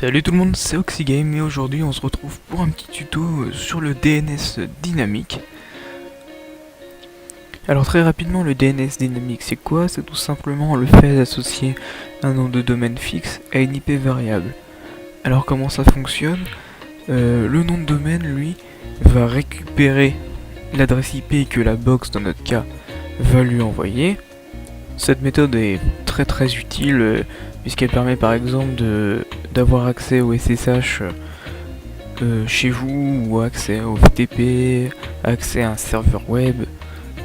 Salut tout le monde, c'est Oxygame et aujourd'hui on se retrouve pour un petit tuto sur le DNS dynamique. Alors très rapidement, le DNS dynamique c'est quoi? C'est tout simplement le fait d'associer un nom de domaine fixe à une IP variable. Alors comment ça fonctionne? Le nom de domaine lui va récupérer l'adresse IP que la box dans notre cas va lui envoyer. Cette méthode est très utile puisqu'elle permet par exemple d'avoir accès au SSH chez vous, ou accès au FTP, accès à un serveur web,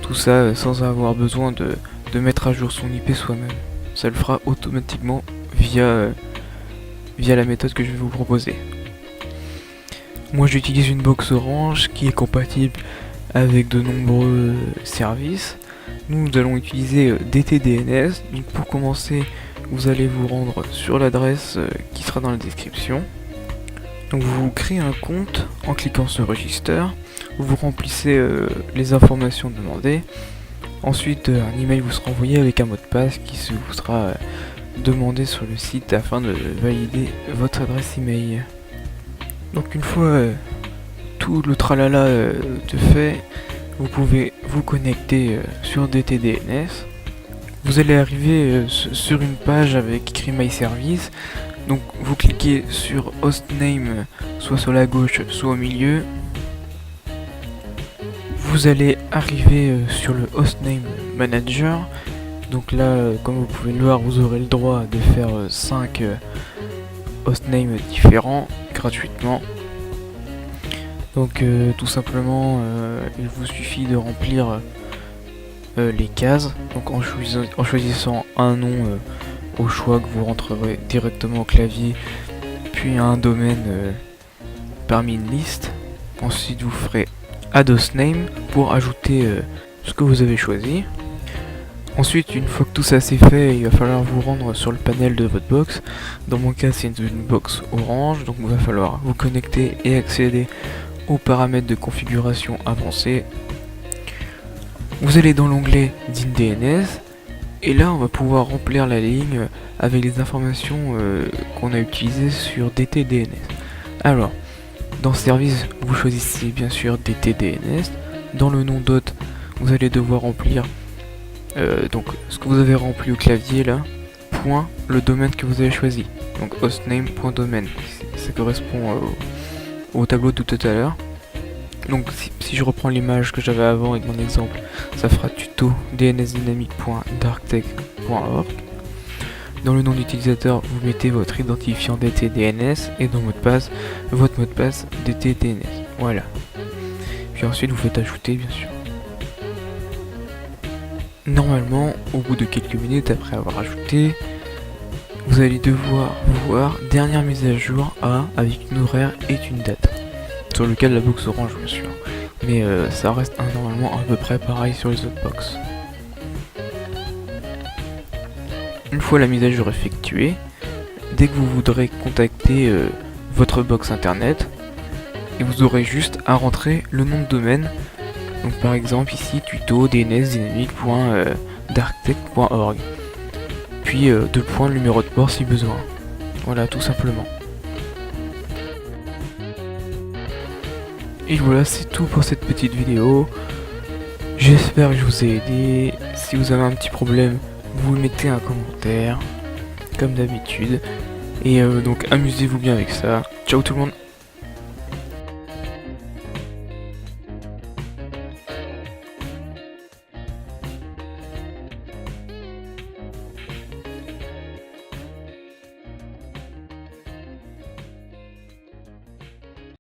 tout ça sans avoir besoin de mettre à jour son IP soi-même. Ça le fera automatiquement via la méthode que je vais vous proposer. Moi j'utilise une box Orange qui est compatible avec de nombreux services. Nous allons utiliser DTDNS. Donc pour commencer, vous allez vous rendre sur l'adresse qui sera dans la description. Donc vous créez un compte en cliquant sur Register. Vous remplissez les informations demandées. Ensuite, un email vous sera envoyé avec un mot de passe qui vous sera demandé sur le site afin de valider votre adresse email. Donc une fois tout le tralala de fait, vous pouvez vous connecter sur DTDNS. Vous allez arriver sur une page avec écrit My Service. Donc vous cliquez sur Hostname, soit sur la gauche, soit au milieu. Vous allez arriver sur le Hostname Manager. Donc là, comme vous pouvez le voir, vous aurez le droit de faire 5 hostnames différents gratuitement. Donc tout simplement, il vous suffit de remplir les cases. Donc en choisissant un nom au choix que vous rentrerez directement au clavier, puis un domaine parmi une liste. Ensuite vous ferez Add Hostname pour ajouter ce que vous avez choisi. Ensuite, une fois que tout ça c'est fait, il va falloir vous rendre sur le panel de votre box. Dans mon cas c'est une box Orange, donc il va falloir vous connecter et accéder aux paramètres de configuration avancés. Vous allez dans l'onglet DNS et là on va pouvoir remplir la ligne avec les informations qu'on a utilisées sur DTDNS. Alors, dans service, vous choisissez bien sûr DTDNS. Dans le nom d'hôte, vous allez devoir remplir donc ce que vous avez rempli au clavier là, point le domaine que vous avez choisi. Donc hostname.domain, ça correspond au tableau de tout à l'heure. Donc si je reprends l'image que j'avais avant avec mon exemple, ça fera tuto dnsdynamic.darktech.org. Dans le nom d'utilisateur, vous mettez votre identifiant DTDNS et dans mot de passe, votre mot de passe DTDNS. Voilà. Puis ensuite vous faites ajouter bien sûr. Normalement, au bout de quelques minutes après avoir ajouté, vous allez devoir voir dernière mise à jour avec une horaire et une date. Sur lequel la box Orange bien sûr. Mais ça reste normalement à peu près pareil sur les autres box. Une fois la mise à jour effectuée, dès que vous voudrez contacter votre box internet, et vous aurez juste à rentrer le nom de domaine. Donc par exemple ici tuto dnsdynamic.darktech.org. Puis 2 points le numéro de port si besoin. Voilà, tout simplement. Et voilà, c'est tout pour cette petite vidéo. J'espère que je vous ai aidé. Si vous avez un petit problème, vous mettez un commentaire, comme d'habitude. Et donc amusez-vous bien avec ça. Ciao tout le monde.